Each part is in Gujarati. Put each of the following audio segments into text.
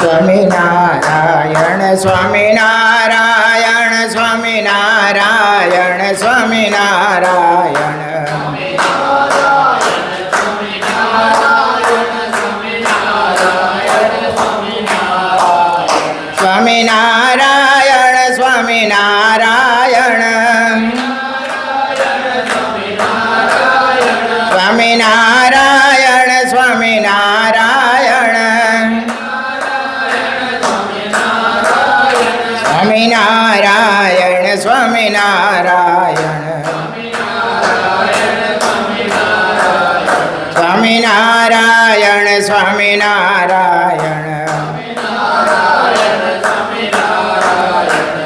સ્વામિનારાયણ સ્વામિનારાયણ સ્વામિનારાયણ સ્વામિનારાયણ સ્વામિનારાયણ સ્વામિનારાયણ સ્વામિનારાયણ સ્વામિનારાયણ સ્વામિનારાયણ સ્વામિનારાયણ સ્વામિનારાયણ સ્વામિનારાયણ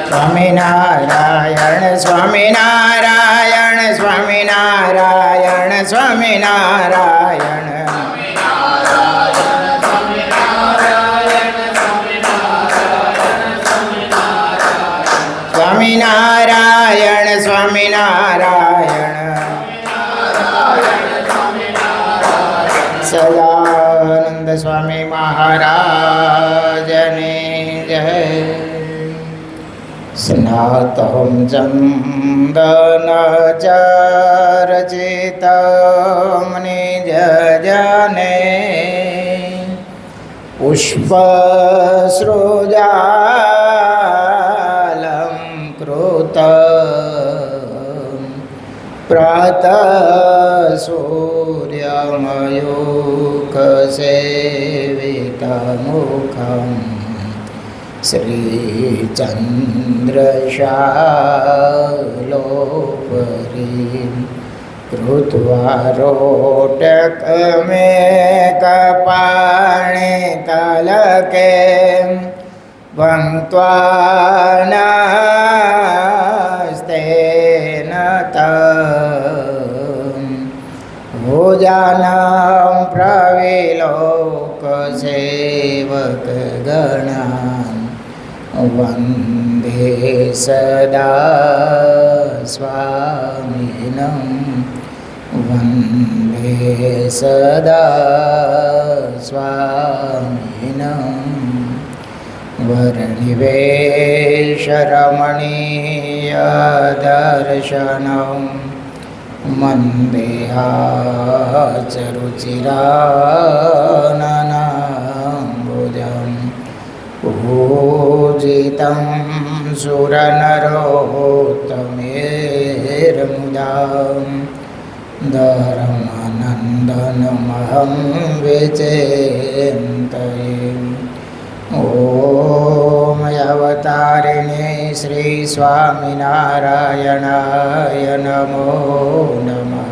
સ્વામિનારાયણ સ્વામિનારાયણ સ્વામિનારાયણ સ્વામિનારાયણ સ્વામિનારાયણ સ્વામિનારાયણ સદાનંદ સ્વામી મહારાજની જય. સ્નાતમ ચંદન ચર્ચિતમ નિજ જને પુષ્પ સૃજાલમ કૃત પ્રાતઃ સૂર્યમયુખ સેવિતમુખમ શ્રીચંદ્રશાલોપરીં કૃત્વારોટકમેકપાણિતલકે ભક્ત્વાસ્તેન તં ભોજાनं પ્રવિલોકસેવકગણાં વંદે સદા સ્વામિનં વંદે સદા સ્વામિનં વર્ણિવેશરમણીયદર્શનં મંદેહાચરુચિરાનનાંબુજં પૂજિतं સુરનરોત્તમેર્મુદા ધર્માનંદનમહં વિચિन्तये. ઓમ અવતારિણે શ્રી સ્વામિનારાયણાય નમો નમઃ.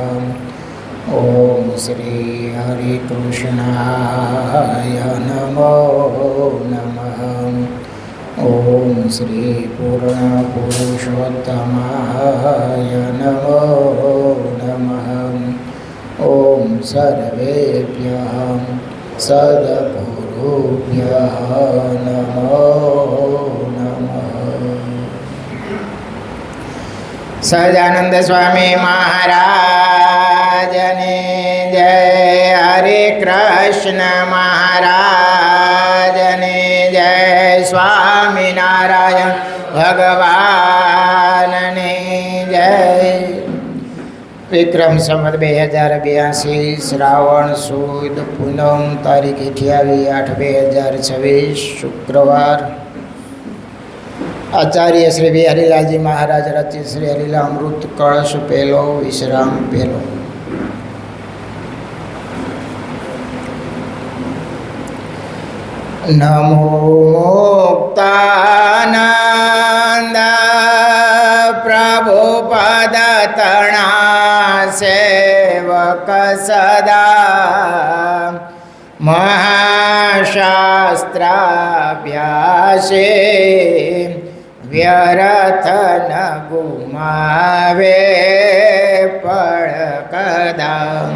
ઓમ શ્રી હરિકૃષ્ણાય નમો નમઃ. ઓમ શ્રી પૂર્ણપુરુષોત્તમાય નમો નમઃ. ઓમ સર્વેભ્યઃ સદગુરુભ્યઃ નમો નમઃ. સહજાનંદ સ્વામી મહારાજની જય. હરે કૃષ્ણ મહારાજની જય. સ્વામિનારાયણ ભગવાનની જય. વિક્રમ સંવત 2082 શ્રાવણ સુદ પૂનમ તારીખ 28/8/2026 શુક્રવાર. આચાર્ય શ્રી બિહારીલાલજી મહારાજ રચિત શ્રી હરિલા અમૃત કળશ પહેલો વિશ્રામ પહેલો. નમો મુક્તાનંદ પ્રભુ પદ તણા સેવક સદા મહાશાસ્ત્રાભ્યાસે વ્યર્થ ન ગુમાવે પળ કદા.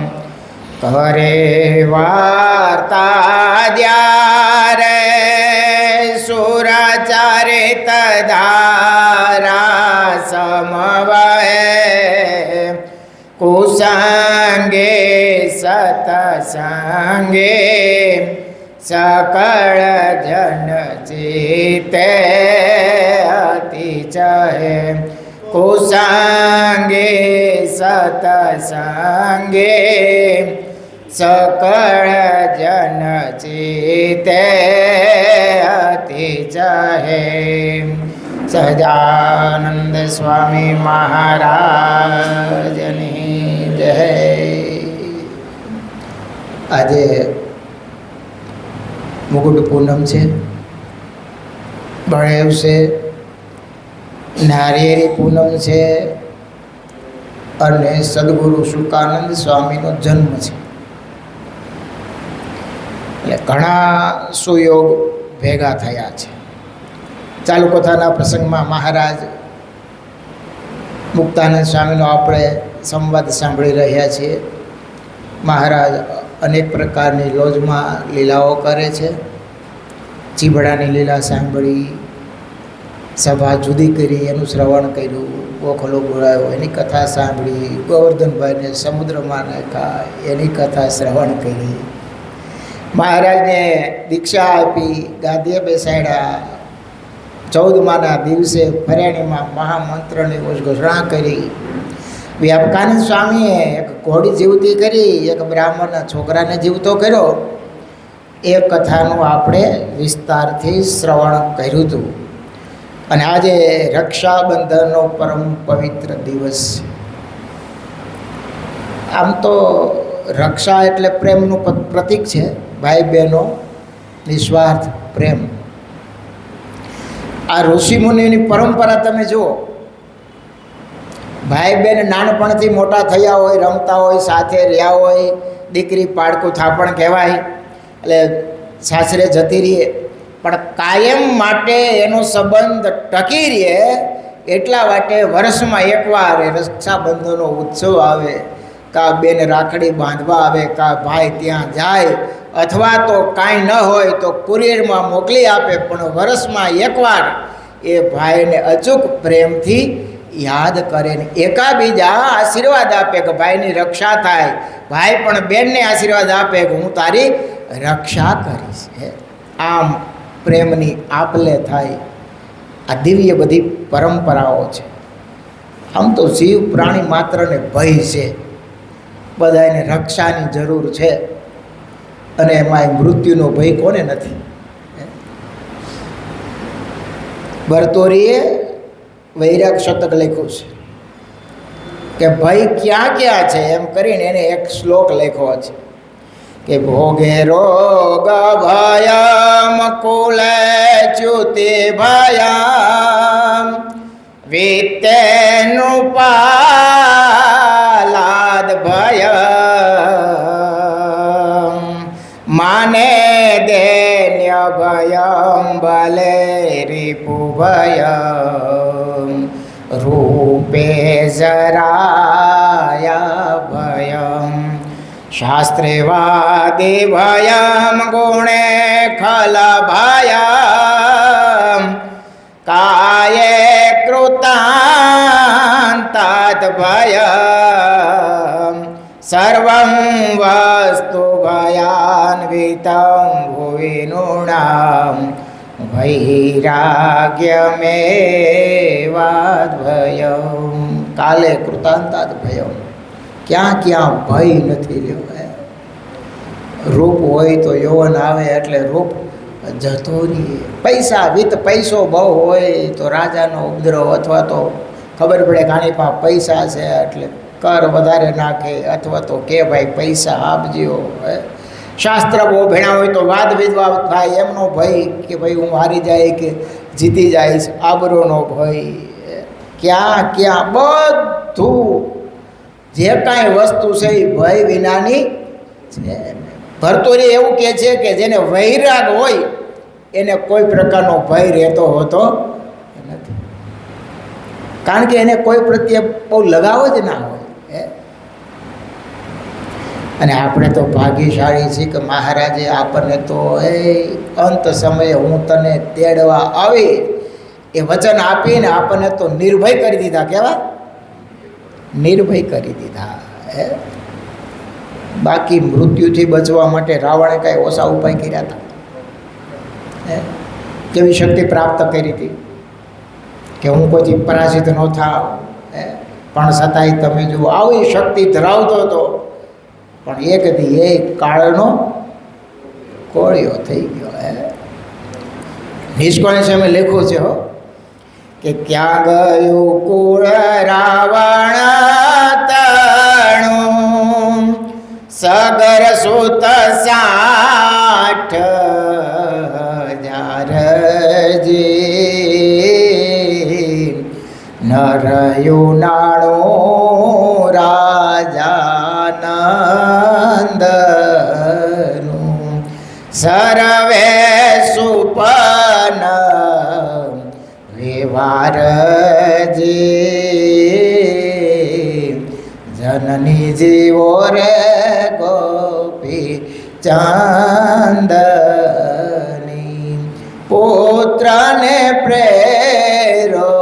કરે વાર્તા જ્યારે સુરચરિત ધારા સમવહે કુસંગે સતસંગે सकल जन जीते अति चाहे कुसंगे सतसंगे सकल जन जीते अति चाहे સહજાનંદ સ્વામી મહારાજની જય. આજે મુકુટ પૂનમ છે, બળેવ છે, નારિયેરી પૂનમ છે અને સદગુરુ શુકાનંદ સ્વામીનો જન્મ છે. એટલે ઘણા સુયોગ ભેગા થયા છે. ચાલુ કથાના પ્રસંગમાં મહારાજ મુક્તાનંદ સ્વામીનો આપણે સંવાદ સાંભળી રહ્યા છીએ. મહારાજ અનેક પ્રકારની લોજમાં લીલાઓ કરે છે. ચીબડાની લીલા સાંભળી, સભા જુદી કરી એનું શ્રવણ કર્યું, ગોખલો બોલાયો એની કથા સાંભળી, ગોવર્ધનભાઈને સમુદ્રમાં નાખ્યા એની કથા શ્રવણ કરી, મહારાજને દીક્ષા આપી, ગાદીએ બેસાડ્યા, 14માના દિવસે ફર્યાણીમાં મહામંત્રની ઘોષણા કરી. વ્યાપકાનંદ સ્વામીએ એક ઘોડી જીવતી કરી, એક બ્રાહ્મણના છોકરાને જીવતો કર્યો. એ કથાનું આપણે વિસ્તારથી શ્રવણ કર્યું હતું. અને આજે રક્ષાબંધનનો પરમ પવિત્ર દિવસ. આમ તો રક્ષા એટલે પ્રેમનું પ્રતીક છે, ભાઈ બહેનો નિસ્વાર્થ પ્રેમ. આ ઋષિમુનિની પરંપરા તમે જુઓ. ભાઈ બહેન નાનપણથી મોટા થયા હોય, રમતા હોય, સાથે રહ્યા હોય, દીકરી પાડકું થાપણ કહેવાય, એટલે સાસરે જતી રહીએ, પણ કાયમ માટે એનો સંબંધ ટકી રહે એટલા માટે વર્ષમાં એકવાર રક્ષાબંધનનો ઉત્સવ આવે, કાં બેન રાખડી બાંધવા આવે, કાં ભાઈ ત્યાં જાય, અથવા તો કાંઈ ન હોય તો કુરિયરમાં મોકલી આપે, પણ વર્ષમાં એકવાર એ ભાઈને અચૂક પ્રેમથી યાદ કરે ને એકાબીજા આશીર્વાદ આપે કે ભાઈની રક્ષા થાય, ભાઈ પણ બેનને આશીર્વાદ આપે કે હું તારી રક્ષા કરીશ. આમ પ્રેમની આપલે થાય. આ દિવ્ય બધી પરંપરાઓ છે. આમ તો જીવ પ્રાણી માત્રને ભય છે, બધાને રક્ષાની જરૂર છે, અને એમાં મૃત્યુનો ભય કોને નથી. ભરતોરીએ વૈરાગ શતક લખ્યું છે કે ભય ક્યાં ક્યાં છે એમ કરીને એને એક શ્લોક લખ્યો છે કે ભોગે રોગ ભયમ કુલે ચ્યુતિ ભયમ વિત્તેનુપાલાદ ભયમ માને દેન્ય ભયમ બલે રિપુ ભયમ રૂપે જરાયા ભયમ શાસ્ત્રે વાદે ભયમ ગુણે ખલ ભયમ કાયે કૃતાંતાત ભયમ સર્વં વસ્તુ ભયાન્વિતં ભુવિ નૃણાં વૈરાગ્યમેવાદ ભયમ કાલે કૃતાંતાત ભયમ. ક્યાં ક્યાં ભય નથી રહ્યો. રૂપ હોય તો યૌવન આવે એટલે રૂપ જતો રહીએ. પૈસા પૈસો બહુ હોય તો રાજાનો ઉપદ્રવ, અથવા તો ખબર પડે કે આની પાસે પૈસા છે એટલે કર વધારે નાખે, અથવા તો કે ભાઈ પૈસા આપજો. શાસ્ત્ર બહુ ભણ્યા હોય તો વાદ વિવાદ થાય, એમનો ભય કે ભાઈ હું હારી જાય કે જીતી જઈશ, આબરૂનો ભય. ક્યાં ક્યાં બધું જે કાંઈ વસ્તુ છે એ ભય વિનાની છે. ભરતોરી એવું કહે છે કે જેને વૈરાગ હોય એને કોઈ પ્રકારનો ભય રહેતો હોતો નથી, કારણ કે એને કોઈ પ્રત્યે બહુ લગાવ જ ના હોય. અને આપણે તો ભાગ્યશાળી છીએ કે મહારાજે આપણને તો અંત સમયે હું તને તેડવા આવી એ વચન આપીને આપણને તો નિર્ભય કરી દીધા. કેવા નિર્ભય કરી દીધા. બાકી મૃત્યુથી બચવા માટે રાવણે કાંઈ ઓછા ઉપાય કર્યા હતા? કેવી શક્તિ પ્રાપ્ત કરી હતી કે હું કોઈથી પરાજિત ન થાવ, પણ છતાંય તમે જુઓ આવી શક્તિ ધરાવતો હતો, પણ એક દી એક કાળનો કોળિયો થઈ ગયો. નિષ્કોણી સામે લખ્યું છે કે ક્યાં ગયું કુળ રાવણ તણું, સગર સુત 60,000 નરયું નાણું રાજાનંદનું, સર્વે સુપન વિવારજી, જનની જીવો રે ગોપી ચાંદની, પુત્રને પ્રેરો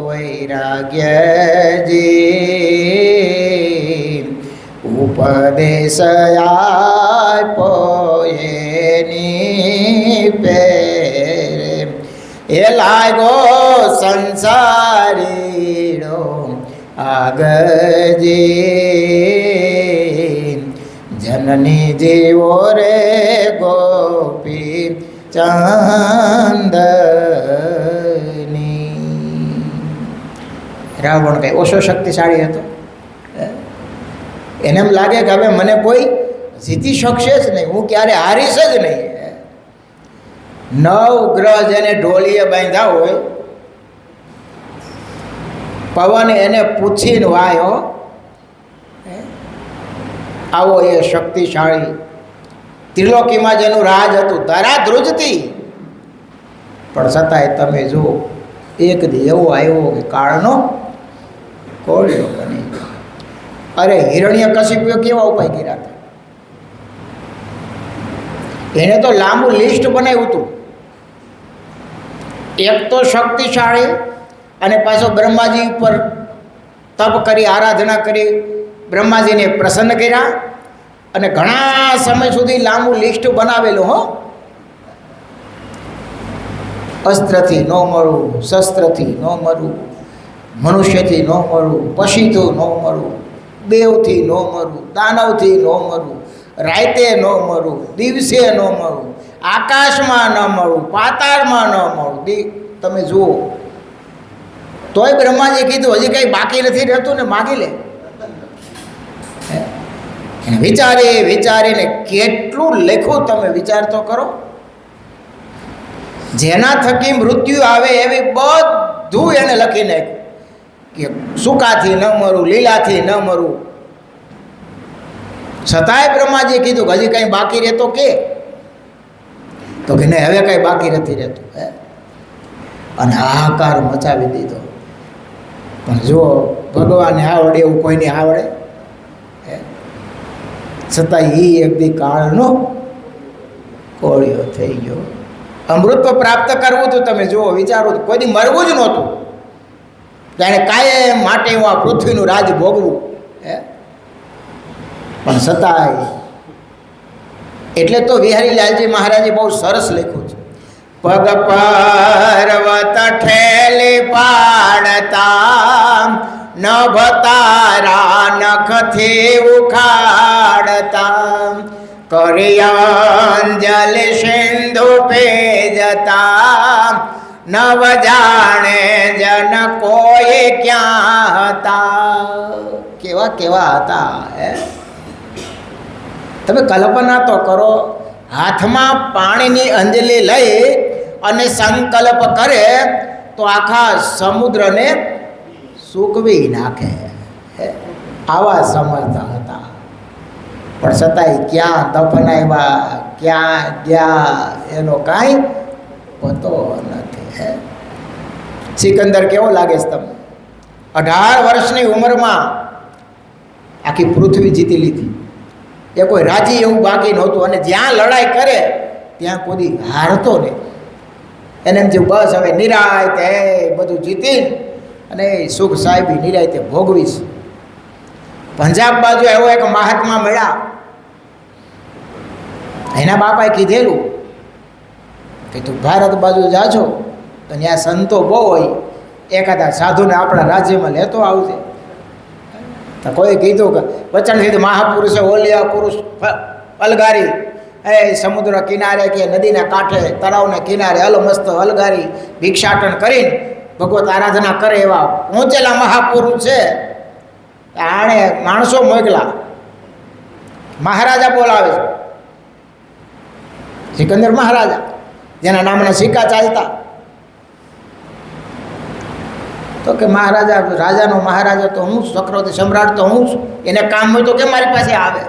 વૈરાગ્યજી, ઉપદેશ આપ્યો એની પેરે, એ લાગો સંસારીડો આગજી, જનની જીવો રે ગોપી ચાંદની. રાવણ કઈ ઓછો શક્તિશાળી હતો? એને એમ લાગે કે હવે મને કોઈ જીતી શકશે જ નહીં, હું ક્યારે હારીશ જ નહીં. 9 ગ્રહ જેને ઢોલીએ બાંધ્યા હોય, પવન એને પૂછીને વાયો, આવો એ શક્તિશાળી ત્રિલોકીમાં જેનું રાજ હતું ધરા ધ્રુજતી, પણ છતાંય તમે જુઓ એક દી એવો આવ્યો કે કાળનો કોળિયો બની ગયો. અરે હિરણ્યકશિપુએ કેવા ઉપાય કર્યા હતા, એને તો લાંબુ લિસ્ટ બનાવ્યું હતું. એક તો શક્તિશાળી અને પાછો બ્રહ્માજી ઉપર તપ કરી આરાધના કરી બ્રહ્માજીને પ્રસન્ન કર્યા, અને ઘણા સમય સુધી લાંબુ લિસ્ટ બનાવેલું. અસ્ત્રથી ન મળવું, શસ્ત્રથી ન મળવું, મનુષ્યથી ન મળવું, પશીથી ન મળવું, દેવથી ન મળવું, દાનવથી ન મળવું, રાતે ન મળવું, દિવસે ન મળવું, આકાશમાં ન મળવું, પાતાળમાં ન મળવું. તમે જુઓ તોય બ્રહ્માજીએ કીધું હજી કંઈ બાકી નથી રહેતું ને માગી લે. વિચારીને કેટલું લખ્યું તમે વિચાર તો કરો. જેના થકી મૃત્યુ આવે એવી બધું એને લખી નાખ્યું કે સૂકાથી ન મરું, લીલાથી ન મરું. છતાંય બ્રહ્માજીએ કીધું કે હજી કંઈ બાકી રહેતો કે? તો કે નહીં, હવે કંઈ બાકી નથી રહેતું. અને હાહાકાર મચાવી દીધો. પણ જો ભગવાનને આવડે એવું કોઈને આવડે? છતાં એ એક દી કાળનો કોળિયો થઈ ગયો. અમૃત પ્રાપ્ત કરવું તો તમે જુઓ, વિચારો, કોઈ દી મરવું જ નહોતું, જાણે કાયમ માટે હું આ પૃથ્વીનું રાજ ભોગવું. પણ છતાંય એટલે તો વિહારીલાલજી મહારાજે બહુ સરસ લખ્યું છે. પગ પર્વત ઠેલી પાડતા, નભ તારા નખથી ઉખાડતા, કર્યાંજલ સિંધુ પેજતા, નવ જાણે જન કોઈ ક્યાં હતા. કેવા કેવા હતા તમે કલ્પના તો કરો. હાથમાં પાણીની અંજલી લઈ અને સંકલ્પ કરે તો આખા સમુદ્રને સૂકવી નાખે. આવા સમર્થ હતા. પણ છતાંય ક્યાં દફનાવ્યા, ક્યાં ગયા એનો કાંઈ પતો નથી. સિકંદર કેવો લાગે છે તમને? 18 વર્ષની ઉંમરમાં આખી પૃથ્વી જીતી લીધી. એ કોઈ રાજી એવું બાકી નહોતું, અને જ્યાં લડાઈ કરે ત્યાં કોઈ હારતો નહીં. એને એમ થયું બસ હવે નિરાયતે બધું જીતી અને સુખ સાહેબી નિરાયતે ભોગવીશ. પંજાબ બાજુ એવો એક મહાત્મા મળ્યા. એના બાપાએ કીધેલું કે તું ભારત બાજુ જાજો તો ત્યાં સંતો બહુ હોય, એકાદા સાધુને આપણા રાજ્યમાં લેતો આવજે. તો કોઈ કીધું કે વચન કીધું મહાપુરુષે ઓલિયા પુરુષ અલગારી એ સમુદ્ર કિનારે કે નદીના કાંઠે તળાવના કિનારે અલમસ્ત અલગારી ભિક્ષાટન કરીને ભગવત આરાધના કરે એવા પહોંચેલા મહાપુરુષ છે. આણે માણસો મોકલા, મહારાજા બોલાવે છે, સિકંદર મહારાજા જેના નામના સિક્કા ચાલતા. તો કે મહારાજા, રાજાનો મહારાજા તો હું, ચક્રવર્તી સમ્રાટ તો હું છું, એને કામ હોય તો કેમ મારી પાસે આવે?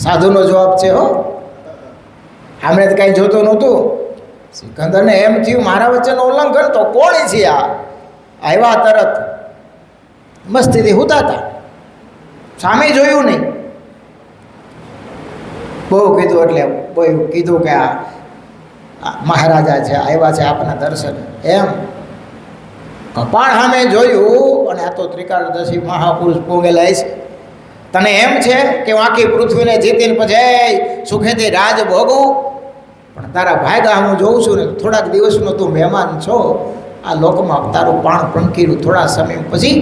સાધુનો જવાબ છે હો, આમણે તો કાંઈ જોતું નહોતું. સિકંદરને એમ થયું મારા વચ્ચેનું ઉલ્લંઘન તો કોણ છે આ? આવ્યા તરત મસ્તીથી હુતા હતા, સામે જોયું નહીં. બહુ કીધું એટલે બહુ કીધું કે આ મહારાજા છે, આવ્યા છે આપના દર્શન. એમ કપાળ સામે જોયું અને આ તો ત્રિકાળદર્શી મહાપુરુષ પોગેલા છે. તને એમ છે કે હું આખી પૃથ્વીને જીતીને પછી સુખેથી રાજ ભોગવું? પણ તારા ભાગ્યા હું જોઉં છું ને થોડાક દિવસનો તું મહેમાન છો. આ લોકમાં તારું પાણ પંખીરું થોડા સમય પછી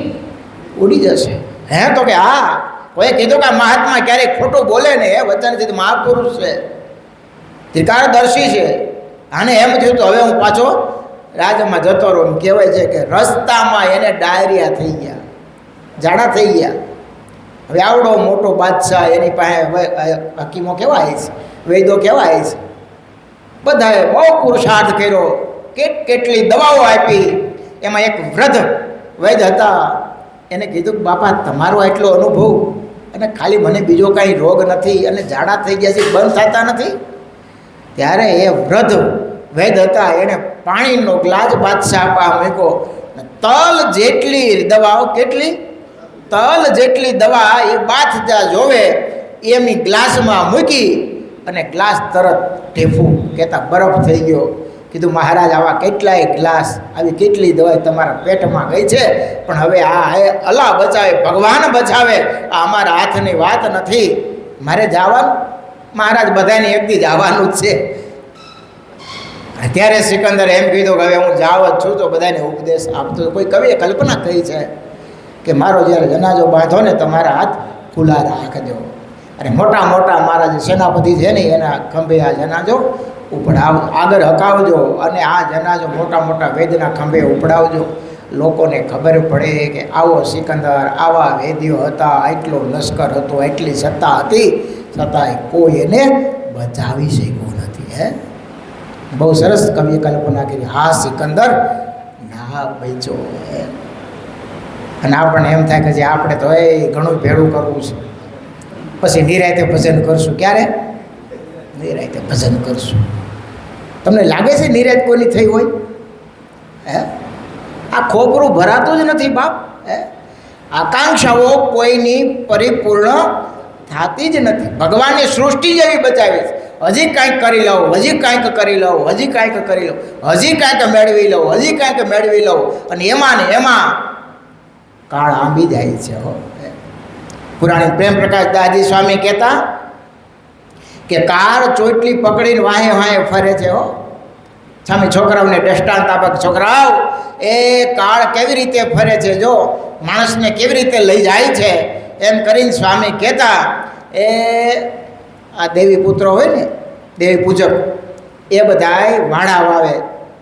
ઉડી જશે. હે તો કે હા, કોઈ કીધું કે મહાત્મા ક્યારેક ખોટું બોલે ને, એ વચનથી મહાપુરુષ છે, ત્રિકાળદર્શી છે. આને એમ થયું તો હવે હું પાછો રાજમાં જતો રહું. કહેવાય છે કે રસ્તામાં એને ડાયરિયા થઈ ગયા, ઝાડા થઈ ગયા. હવે આવડો મોટો બાદશાહ, એની પાસે હકીમો કહેવાય છે, વૈદો કહેવાય છે, બધાએ બહુ પુરુષાર્થ કર્યો, કેટલી દવાઓ આપી. એમાં એક વૃદ્ધ વૈદ હતા, એને કીધું કે બાપા તમારો એટલો અનુભવ અને ખાલી મને બીજો કાંઈ રોગ નથી અને ઝાડા થઈ ગયા છે, બંધ થતા નથી. ત્યારે એ વૃદ્ધ વૈદ હતા, એણે પાણીનો ગ્લાસ બાદશાહ આપવા મૂક્યો. તલ જેટલી દવાઓ, કેટલી તલ જેટલી દવા એ બાદશાહ જોવે એમની ગ્લાસમાં મૂકી અને ગ્લાસ તરત ઢેફું કહેતા બરફ થઈ ગયો. કીધું મહારાજ આવા કેટલાય ગ્લાસ, આવી કેટલી દવા તમારા પેટમાં ગઈ છે, પણ હવે આ અલ્લાહ બચાવે, ભગવાન બચાવે, આ અમારા હાથની વાત નથી. મારે જવાનું? મહારાજ બધાને એક દી જવાનું જ છે. અત્યારે સિકંદર એમ કીધું કે હવે હું જાવ જ છું, તો બધાને ઉપદેશ આપતો. કોઈ કવિએ કલ્પના કહી છે કે મારો જ્યારે જનાજો બાંધો ને તમારા હાથ ખુલ્લા રાખજો. અને મોટા મોટા મારા જે સેનાપતિ છે ને એના ખંભે આ જનાજો આગળ હકાવજો, અને આ જનાજો મોટા મોટા વેદના ખંભે ઉપડાવજો. લોકોને ખબર પડે કે આવો સિકંદર, આવા વેદીઓ હતા, એટલો લશ્કર હતો, એટલી સત્તા હતી, છતાંય કોઈ એને બચાવી શક્યું નથી. હે, બહુ સરસ કવિએ કલ્પના કરી. હા સિકંદર ના બચ્યો. અને આપણને એમ થાય કે જે આપણે તો એ ઘણું ભેળું કરવું છે, પછી નિરાયતે ભજન કરશું. ક્યારે નિરાયતે ભજન કરશું? તમને લાગે છે નિરાયત કોઈની થઈ હોય? હે, આ ખોપરું ભરાતું જ નથી બાપ. હે, આકાંક્ષાઓ કોઈની પરિપૂર્ણ થતી જ નથી. ભગવાનની સૃષ્ટિ જેવી બચાવી છે. હજી કાંઈક કરી લઉં, હજી કાંઈક કરી લઉં, હજી કાંઈક કરી લઉં, હજી કાંઈક મેળવી લઉં, હજી કાંઈક મેળવી લઉં, અને એમાં ને એમાં કાળ આંબી જાય છે. હો, પુરાણી પ્રેમ પ્રકાશ દાદી સ્વામી કહેતા કે કાર ચોટલી પકડીને વાહે વાહે ફરે છે. હો, સ્વામી છોકરાઓને દ્રષ્ટાંત આપે, છોકરાઓ એ કાળ કેવી રીતે ફરે છે, જો માણસને કેવી રીતે લઈ જાય છે, એમ કરીને સ્વામી કહેતા. એ આ દેવી પુત્રો હોય ને, દેવી પૂજક, એ બધાય વાડા વાવે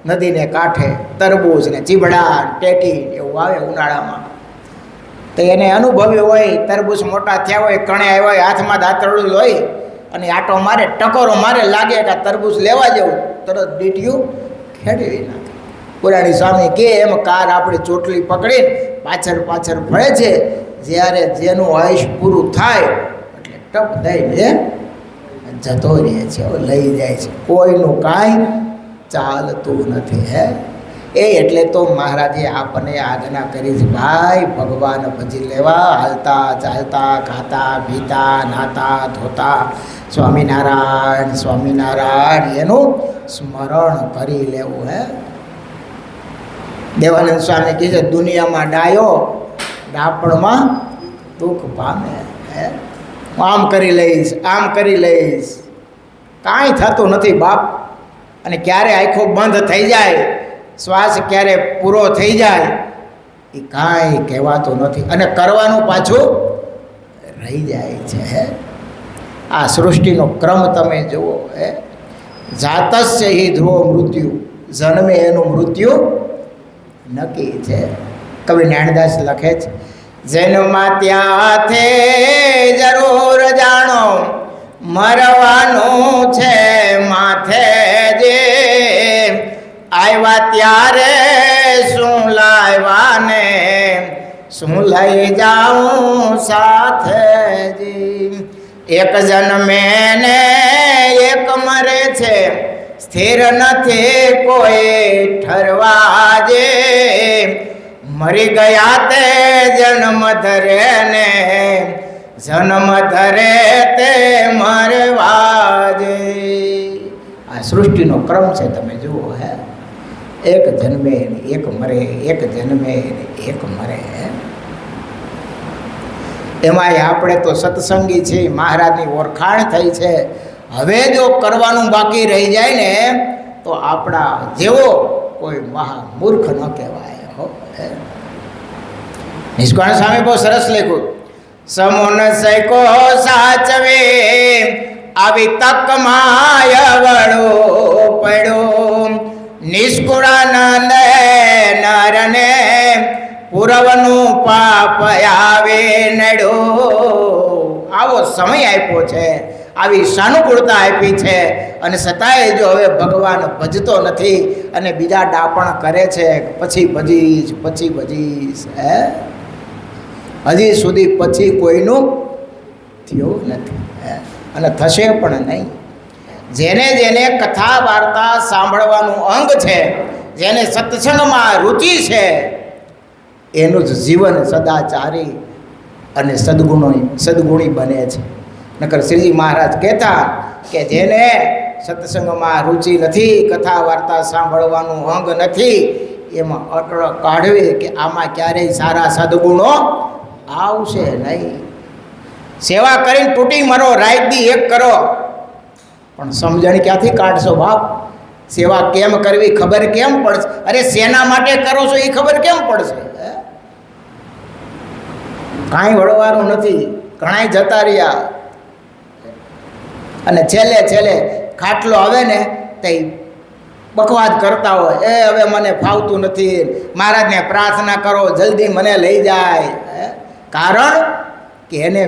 નદીને કાંઠે, તરબૂચ ને ચીબડા ટેટી એવું વાવે ઉનાળામાં. તો એને અનુભવ્યું હોય, તરબૂચ મોટા થયા હોય, કણે આવ્યા હોય, હાથમાં દાંતરડું હોય અને આટો મારે, ટકોરો મારે, લાગે કે આ તરબૂચ લેવા જવું, તરત ડીટીયું ખેડવી નાખે. પુરાણી સ્વામી કે એમ કાર આપણી ચોટલી પકડીને પાછળ પાછળ ફરે છે. જ્યારે જેનું આયુષ પૂરું થાય એટલે ટપ દઈને જતો રહે છે, લઈ જાય છે. કોઈનું કાંઈ ચાલતું નથી. હે, એ એટલે તો મહારાજે આપણને આજ્ઞા કરી છે, ભાઈ ભગવાન ભજી લેવા, હાલતા ચાલતા, ખાતા પીતા, નાતા ધોતા સ્વામિનારાયણ સ્વામિનારાયણ એનું સ્મરણ કરી લેવું. હે, દેવાનંદ સ્વામી કહે છે દુનિયામાં ડાયો ડાપણમાં દુઃખ પામે. હે, આમ કરી લઈશ, આમ કરી લઈશ, કાંઈ થતું નથી બાપ. અને ક્યારે આંખો બંધ થઈ જાય, શ્વાસ ક્યારે પૂરો થઈ જાય એ કાંઈ કહેવાતું નથી, અને કરવાનું પાછું રહી જાય છે. આ સૃષ્ટિનો ક્રમ તમે જુઓ. જાતસ્ય હિ ધ્રુવ મૃત્યુ, જન્મે એનું મૃત્યુ નક્કી છે. કવિ નારાયણદાસ લખે છે, જન્મા ત્યાંથી જરૂર જાણો, મરવાનું છે માથે જે, આવ્યા ત્યારે શું લાવ્યા ને શું લઈ જાઉં સાથે જી. એક જન્મે ને એક મરે છે, સ્થિર નથી કોઈ ઠરવા જે, મરી ગયા તે જન્મ ધરે ને જન્મ ધરે તે મરવા જે. આ સૃષ્ટિનો ક્રમ છે, તમે જુઓ. એક જન્મે ને એક મરે, એક જન્મે ને એક મરે. એમાંય આપણે તો સત્સંગી છીએ, મહારાજની ઓળખાણ થઈ છે. હવે જો કરવાનું બાકી રહી જાય ને તો આપણા જેવો કોઈ મહામૂર્ખ ન કહેવાય. નિષ્કાળ સ્વામી બહુ સરસ લખ્યું, સમોન સૈકો સાચવે આવી તક માય વળો પડ્યો, નિષ્કુળાનંદ નરને પૂરવનું પાપ આવે નડો. આવો સમય આપ્યો છે, આવી સાનુકૂળતા આપી છે, અને છતાંય જો હવે ભગવાન ભજતો નથી અને બીજા ડાપણ કરે છે, પછી ભજીશ પછી ભજીશ. હજી સુધી પછી કોઈનું થયું નથી અને થશે પણ નહીં. જેને જેને કથા વાર્તા સાંભળવાનું અંગ છે, જેને સત્સંગમાં રુચિ છે, એનું જ જીવન સદાચારી અને સદગુણી બને છે. નકર શ્રીજી મહારાજ કહેતા કે જેને સત્સંગમાં રુચિ નથી, કથા વાર્તા સાંભળવાનું અંગ નથી, એમાં અટળ કાઢવી કે આમાં ક્યારેય સારા સદગુણો આવશે નહીં. સેવા કરીને તૂટી મરો, રાત દી એક કરો, પણ સમજણ ક્યાંથી કાઢશો બાપ? સેવા કેમ કરવી ખબર કેમ પડશે? અરે શેના માટે કરો છો એ ખબર કેમ પડશે? કાંઈ વળવાનું નથી, ઘણાય જતા રહ્યા, અને છેલ્લે છેલ્લે ખાટલો આવે ને તે બકવાદ કરતા હોય, એ હવે મને ફાવતું નથી, મહારાજને પ્રાર્થના કરો જલ્દી મને લઈ જાય. કારણ કે એને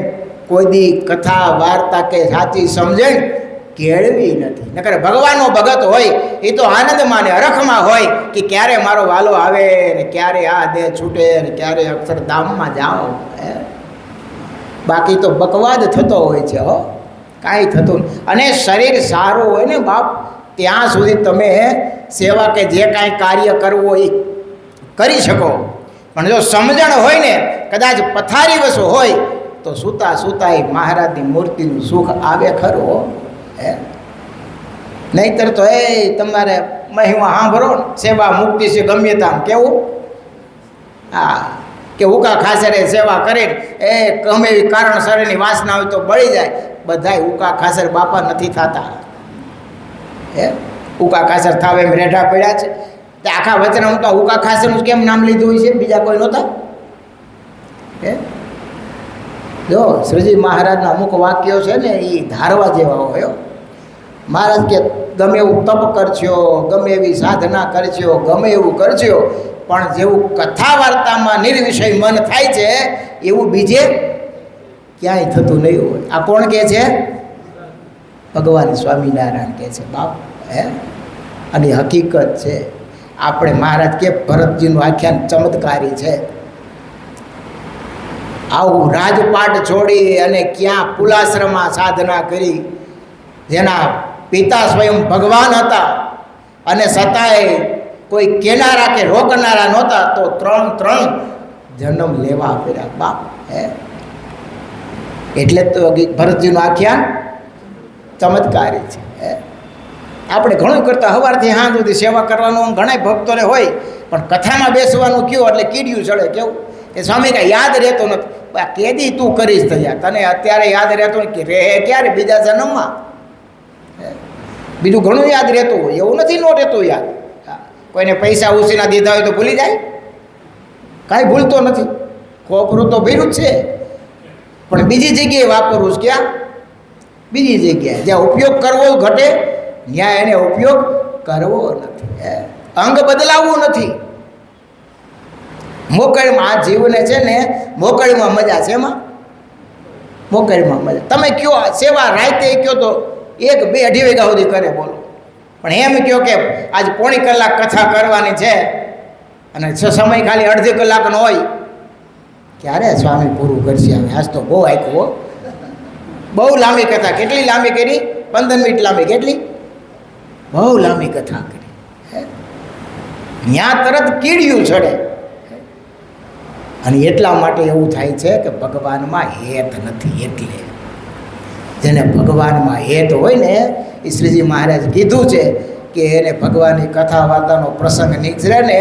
કોઈ દી કથા વાર્તા કે સાચી સમજણ કેળવી નથી. નકર ભગવાનનો ભગત હોય એ તો આનંદ માને, હરખમાં હોય કે ક્યારે મારો વાલો આવે ને ક્યારે આ દેહ છૂટે ને ક્યારે અક્ષરધામમાં જાઓ. બાકી તો બકવાદ થતો હોય છે. કાંઈ થતું. અને શરીર સારું હોય ને બાપ, ત્યાં સુધી તમે સેવા કે જે કાંઈ કાર્ય કરવું હોય એ કરી શકો. પણ જો સમજણ હોય ને, કદાચ પથારી વસો હોય તો સૂતા સૂતા એ મહારાજની મૂર્તિનું સુખ આવે ખરું. નહીતર તો તમારે મહિમા સાંભળો, સેવા મુક્તિ છે ગમે ત્યાં કેવું. હા, કે ઉકા ખાસરે સેવા કરે એ ગમે એવી કારણસર એની વાસના હોય તો બળી જાય. બધાય ઉકા ખાસર બાપા નથી થતા. ઉકા ખાસર થાવ એમ રેઢા પડ્યા છે. તે આખા વચન હું તો ઉકા ખાસરનું કેમ નામ લીધું હોય છે, બીજા કોઈ નહોતા? જો શ્રીજી મહારાજના અમુક વાક્યો છે ને એ ધારવા જેવા હોય. મહારાજ કે ગમે એવું તપ કરશો, ગમે એવી સાધના કરશો, ગમે એવું કરશો, પણ જેવું કથા વાર્તામાં નિર્વિષય મન થાય છે એવું બીજે ક્યાંય થતું નહીં હોય. આ કોણ કહે છે? ભગવાન સ્વામિનારાયણ કહે છે બાપ. અને હકીકત છે. આપણે મહારાજ કે ભરતજીનું આખ્યાન ચમત્કારી છે. આવું રાજપાટ છોડી અને ક્યાં પુલાશ્રમમાં સાધના કરી, જેના પિતા સ્વયં ભગવાન હતા અને છતાંય કોઈ કેનારા કે રોકનારા નહોતા, તો 3 જન્મ લેવા પડ્યા બાપ. એટલે તો ભરતજીનું આખ્યાન ચમત્કારી છે. આપણે ઘણું કરતા સવારથી સાંજ સુધી સેવા કરવાનું ઘણા ભક્તોને હોય, પણ કથામાં બેસવાનું કયો એટલે કીડિયું ચડે. કેવું કે સ્વામી કાંઈ યાદ રહેતો નથી. કેદી તું કરીશ થયા, તને અત્યારે યાદ રહેતો નથી કે રે ક્યારે બીજા જન્મમાં. બીજું ઘણું યાદ રહેતું હોય, એવું નથી નો રહેતું યાદ. કોઈને પૈસા ઉછીના દીધા હોય તો ભૂલી જાય? કાંઈ ભૂલતો નથી. ખોપરું તો ભર્યું જ છે, પણ બીજી જગ્યાએ વાપરવું છે. ક્યાં? બીજી જગ્યાએ. જ્યાં ઉપયોગ કરવો ઘટે ત્યાં એને ઉપયોગ કરવો નથી. અંગ બદલાવવું નથી. મોકળમાં આ જીવને છે ને મોકળમાં મજા છે. એમાં મોકળમાં મજા. તમે કયો સેવા રાતે કયો તો 1, 2, 2.5 વાગ્યા સુધી કરે, બોલો. પણ એમ કહો કે આજ પોણી કલાક કથા કરવાની છે અને સમય ખાલી અડધી કલાકનો હોય, ક્યારે સ્વામી પૂરું કરશે? હવે આજ તો બહુ આપ્યું હો, બહુ લાંબી કથા. કેટલી લાંબી કરી? 15 મિનિટ લાંબી. કેટલી? બહુ લાંબી કથા કરી. ત્યાં તરત કીડિયું ચડે. અને એટલા માટે એવું થાય છે કે ભગવાનમાં હેત નથી. એટલે જેને ભગવાનમાં હેત હોય ને, એ શ્રીજી મહારાજ કીધું છે કે એને ભગવાનની કથા વાર્તાનો પ્રસંગ નીકળે ને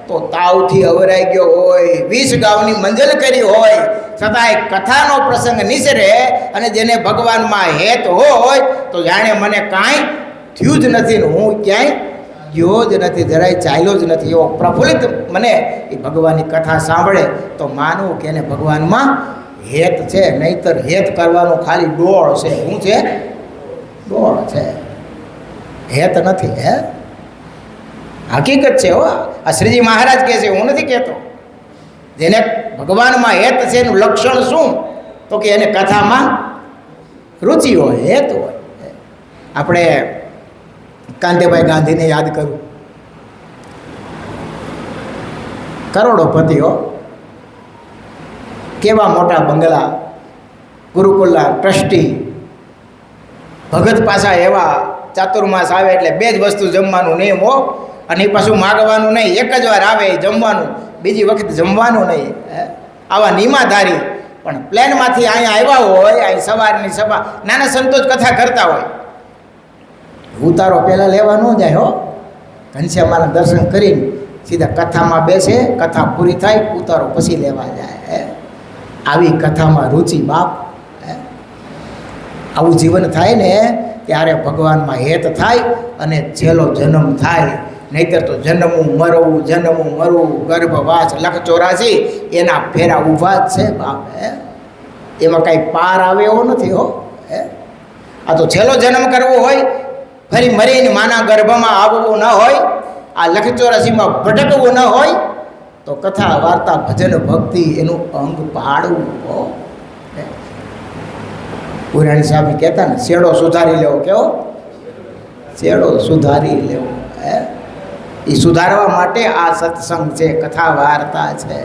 તો તાવથી અવરાઈ ગયો હોય, 20 ગામની મંજલ કરી હોય, છતાંય કથાનો પ્રસંગ નીસરે અને જેને ભગવાનમાં હેત હોય તો જાણે મને કાંઈ થયું જ નથી ને હું ક્યાંય ગયો જ નથી, જરાય ચાલ્યો જ નથી, એવો પ્રફુલ્લિત મને એ ભગવાનની કથા સાંભળે તો માનવું કે એને ભગવાનમાં હેત છે. નહીંતર હેત કરવાનું ખાલી ડોળ છે. શું છે? ડોળ છે, હેત નથી. હકીકત છે હો. આ શ્રીજી મહારાજ કહે છે, હું નથી કહેતો. જેને ભગવાનમાં હેત છે એનું લક્ષણ શું? તો કે એને કથામાં રુચિ હોય, હેત હોય. આપણે કાંતિભાઈ ગાંધીને યાદ કરું. કરોડોપતિ હો, કેવા મોટા બંગલા, ગુરુકુલના ટ્રસ્ટી, ભગત પાછા એવા. ચાતુર્માસ આવે એટલે 2 જ વસ્તુ જમવાનું નિયમ હો, અને પાછું માગવાનું નહીં. એક જ વાર આવે જમવાનું, બીજી વખત જમવાનું નહીં. આવા નિયમાધારી. પણ પ્લેનમાંથી અહીંયા આવ્યા હોય, અહીં સવારની સભા, નાના સંતો જ કથા કરતા હોય. ઉતારો પહેલાં લેવા ન જાય હો. ઘનશ્યામાના દર્શન કરીને સીધા કથામાં બેસે, કથા પૂરી થાય, ઉતારો પછી લેવા જાય. આવી કથામાં રુચિ બાપ. આવું જીવન થાય ને ત્યારે ભગવાનમાં હેત થાય અને છેલ્લો જન્મ થાય. નહીંતર તો જન્મવું મરવું, જન્મવું મરવું, ગર્ભવાસ, 184 એના ફેરા ઊભા જ છે બાપ. એમાં કાંઈ પાર આવે એવો નથી હો. આ તો છેલ્લો જન્મ કરવો હોય, ફરી મરીને માના ગર્ભમાં આવવું ન હોય, આ 184માં ભટકવું ન હોય, તો કથા વાર્તા ભજન ભક્તિ એનું અંગ પાડવું. પુરાણી સ્વામી કહેતા ને, શેડો સુધારી લેવો. કેવો? શેડો સુધારી લેવો. એ સુધારવા માટે આ સત્સંગ છે, કથા વાર્તા છે.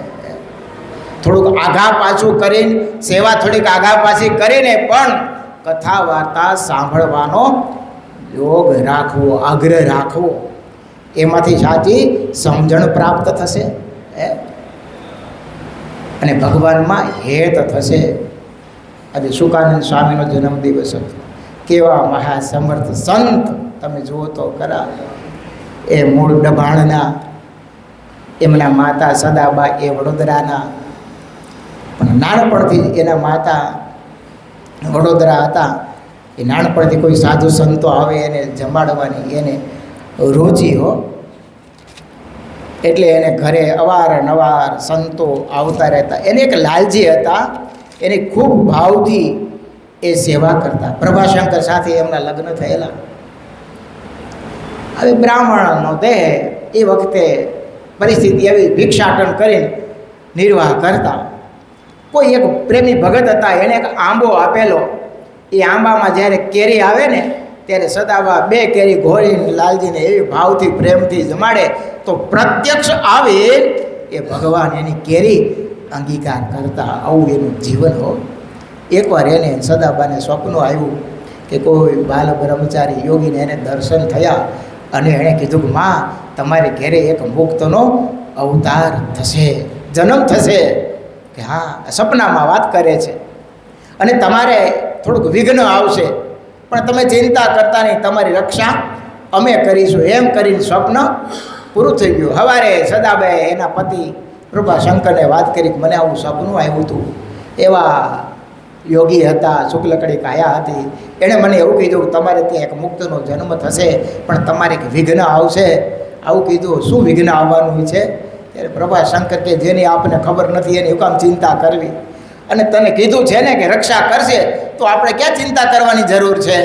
થોડુંક આઘા પાછું કરીને, સેવા થોડીક આઘા પાછી કરીને પણ કથા વાર્તા સાંભળવાનો યોગ રાખવો, આગ્રહ રાખવો. એમાંથી સાચી સમજણ પ્રાપ્ત થશે અને ભગવાનમાં હેત થશે. આજે સુકાનંદ સ્વામીનો જન્મદિવસ હતો. કેવા મહાસમર્થ સંત તમે જુઓ તો ખરા. એ મૂળ ડભાણના, એમના માતા સદાબા એ વડોદરાના. પણ નાનપણથી એના માતા વડોદરા હતા. એ નાનપણથી કોઈ સાધુ સંતો આવે એને જમાડવાની એને રુચિ હો. એટલે એને ઘરે અવારનવાર સંતો આવતા રહેતા. એને એક લાલજી હતા, એની ખૂબ ભાવથી એ સેવા કરતા. પ્રભાશંકર સાથે એમના લગ્ન થયેલા. હવે બ્રાહ્મણનો દેહ, એ વખતે પરિસ્થિતિ એવી, ભિક્ષાટન કરીને નિર્વાહ કરતા. કોઈ એક પ્રેમી ભગત હતા, એણે એક આંબો આપેલો. એ આંબામાં જ્યારે કેરી આવે ને ત્યારે સદાબા 2 કેરી ઘોળીને લાલજીને એવી ભાવથી પ્રેમથી જમાડે તો પ્રત્યક્ષ આવે એ ભગવાન એની કેરી અંગીકાર કરતા. આવું એનું જીવન હો. એકવાર એને સદાબાને સ્વપ્ન આવ્યું કે કોઈ બાલ બ્રહ્મચારી યોગીને એને દર્શન થયા અને એણે કીધું કે માં, તમારે ઘેરે એક મુક્તનો અવતાર થશે, જન્મ થશે. કે હા, સપનામાં વાત કરે છે. અને તમારે થોડુંક વિઘ્ન આવશે, પણ તમે ચિંતા કરતા નહીં, તમારી રક્ષા અમે કરીશું. એમ કરીને સ્વપ્ન પૂરું થઈ ગયું. સવારે સદાબાએ એના પતિ પ્રભાશંકરને વાત કરી કે મને આવું સપનું આવ્યું હતું. એવા યોગી હતા, શુક્લકડી કાયા હતી. એણે મને એવું કીધું કે તમારે ત્યાં એક મુક્તનો જન્મ થશે, પણ તમારે એક વિઘ્ન આવશે. આવું કીધું. શું વિઘ્ન આવવાનું છે? ત્યારે પ્રભાશંકર કે જેની આપને ખબર નથી એની કામ ચિંતા કરવી, અને તને કીધું છે ને કે રક્ષા કરશે, તો આપણે ક્યાં ચિંતા કરવાની જરૂર છે?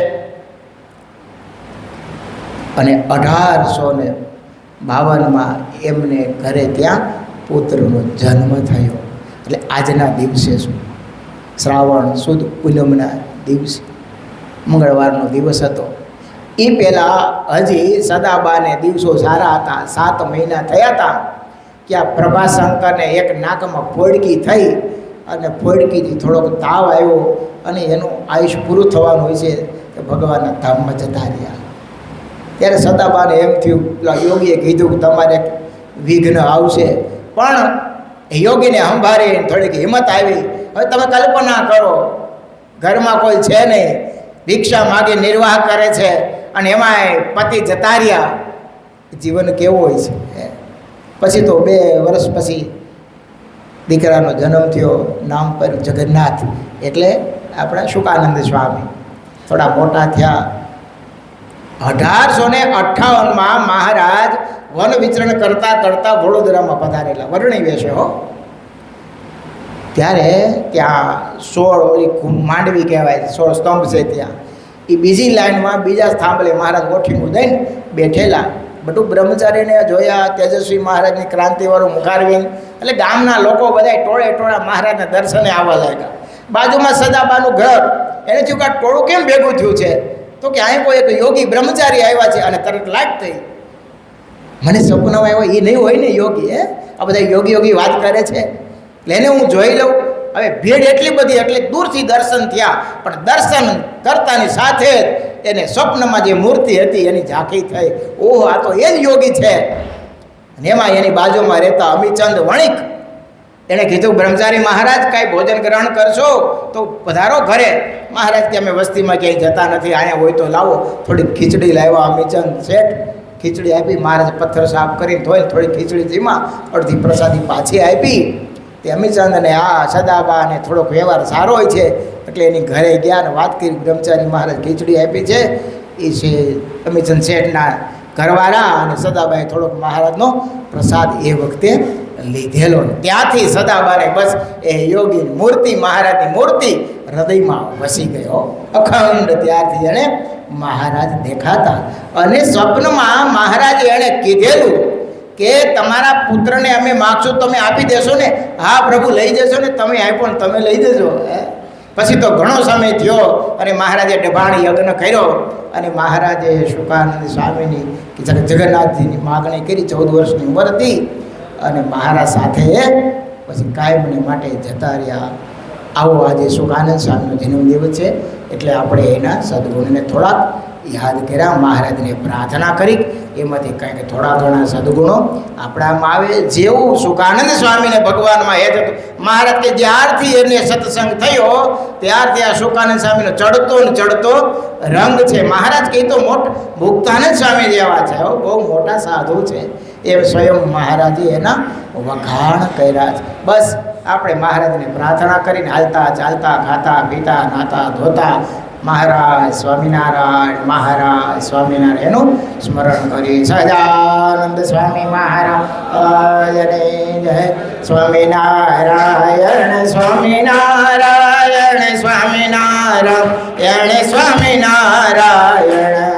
અને 1852 એમને ઘરે ત્યાં પુત્રનો જન્મ થયો. એટલે આજના દિવસે શું, શ્રાવણ સુદ પૂનમના દિવસે મંગળવારનો દિવસ હતો. એ પહેલાં હજી સદાબાને દિવસો સારા હતા. 7 મહિના થયા હતા કે આ પ્રભાશંકરને એક નાકમાં ફોડકી થઈ, અને ફોડકીથી થોડોક તાવ આવ્યો, અને એનું આયુષ્ય પૂરું થવાનું હોય છે કે ભગવાનના ધામમાં જતા રહ્યા. ત્યારે સદાબાને એમ થયું, પેલા યોગીએ કીધું કે તમારે વિઘ્ન આવશે. પણ યોગીને સંભાળી થોડીક હિંમત આવી. હવે તમે કલ્પના કરો, ઘરમાં કોઈ છે નહીં, ભિક્ષા માગે નિર્વાહ કરે છે, અને એમાંય પતિ જતા રહ્યા. જીવન કેવું હોય છે. પછી તો 2 વર્ષ પછી દીકરાનો જન્મ થયો. નામ પર જગન્નાથ, એટલે આપણા શુકાનંદ સ્વામી. થોડા મોટા થયા. 1858 મહારાજ વન વિચરણ કરતા કરતા વડોદરામાં પધારેલા. વર્ણી વેશે હો. ત્યારે ત્યાં 16 ઓલી માંડવી કહેવાય, 16 સ્તંભ છે ત્યાં. એ બીજી લાઈનમાં બીજા સ્થાંભલે મહારાજ ઓઠીનું દઈને બેઠેલા. બધું બ્રહ્મચારીને જોયા, તેજસ્વી મહારાજની ક્રાંતિવાળું મુખારવિંદ. એટલે ગામના લોકો બધા ટોળે ટોળા મહારાજના દર્શને આવવા લાગ્યા. બાજુમાં સદાબાનું ઘર. એને થયું કે આ ટોળું કેમ ભેગું થયું છે? તો કે અહીં કોઈ એક યોગી બ્રહ્મચારી આવ્યા છે. અને તરત લાગ થઈ, મને સપનામાં આવ્યો, એ નહીં હોય ને યોગી? આ બધા યોગી વાત કરે છે, એટલે એને હું જોઈ લઉં. હવે ભીડ એટલી બધી, એટલે દૂરથી દર્શન થયા. પણ દર્શન કરતાની સાથે જ એને સ્વપ્નમાં જે મૂર્તિ હતી એની ઝાંખી થઈ. ઓહ, આ તો એ જ યોગી છે. અને એમાં એની બાજુમાં રહેતા અમીચંદ વણિક, એણે કીધું, બ્રહ્મચારી મહારાજ કાંઈ ભોજન ગ્રહણ કરશો તો પધારો ઘરે. મહારાજ કે અમે વસ્તીમાં ક્યાંય જતા નથી, અહીંયા હોય તો લાવો. થોડીક ખીચડી લાવ્યા અમીચંદ શેઠ. ખીચડી આપી. મહારાજ પથ્થર સાફ કરીને ધોઈને થોડી ખીચડી ધીમા, અડધી પ્રસાદી પાછી આપી. તે અમીચંદ અને આ સદાબા અને થોડોક વ્યવહાર સારો હોય છે, એટલે એની ઘરે ગયા અને વાત કરી, બ્રહ્મચારી મહારાજ ખીચડી આપી છે. એ છે અમીચંદ શેઠના ઘરવાળા, અને સદાબાએ થોડોક મહારાજનો પ્રસાદ એ વખતે લીધેલો. ત્યાંથી સદાબાને બસ એ યોગીની મૂર્તિ, મહારાજની મૂર્તિ હૃદયમાં વસી ગયો અખંડ. ત્યારથી એણે મહારાજ દેખાતા. અને સ્વપ્નમાં મહારાજે એણે કીધેલું કે તમારા પુત્રને અમે માગશું, તમે આપી દેશો ને? હા પ્રભુ, લઈ જશો ને? તમે આપ્યો ને તમે લઈ જજો. પછી તો ઘણો સમય થયો, અને મહારાજે ડભાણી યજ્ઞ કર્યો. અને મહારાજે શુકાનંદ સ્વામીની જગન્નાથજીની માગણી કરી. 14 વર્ષની ઉંમર હતી. અને મહારાજ સાથે પછી કાયમને માટે જતા રહ્યા. આવો આજે શુકાનંદ સ્વામીનો જન્મદિવસ છે, એટલે આપણે એના સદગુણને થોડાક યાદ કર્યા, મહારાજને પ્રાર્થના કરી. એમાંથી કંઈક થોડા ઘણા સદગુણો આપણામાં આવે. જેવું શુકાનંદ સ્વામીને ભગવાનમાં હેત હતું. મહારાજ કે જ્યારથી એને સત્સંગ થયો ત્યારથી આ શુકાનંદ સ્વામીનો ચડતો ને ચડતો રંગ છે. મહારાજ કહે તો મુક્તાનંદ સ્વામી જેવા છે, બહુ મોટા સાધુ છે. એ સ્વયં મહારાજે એના વખાણ કર્યા છે. બસ આપણે મહારાજને પ્રાર્થના કરીને હાલતા ચાલતા, ખાતા પીતા, નાતા ધોતા મહારાજ સ્વામિનારાયણ, મહારાજ સ્વામિનારાયણ એનું સ્મરણ કરી. સહજાનંદ સ્વામી મહારાજ જય. સ્વામિનારાયણ સ્વામિનારાયણ સ્વામિનારાયણ સ્વામિનારાયણ.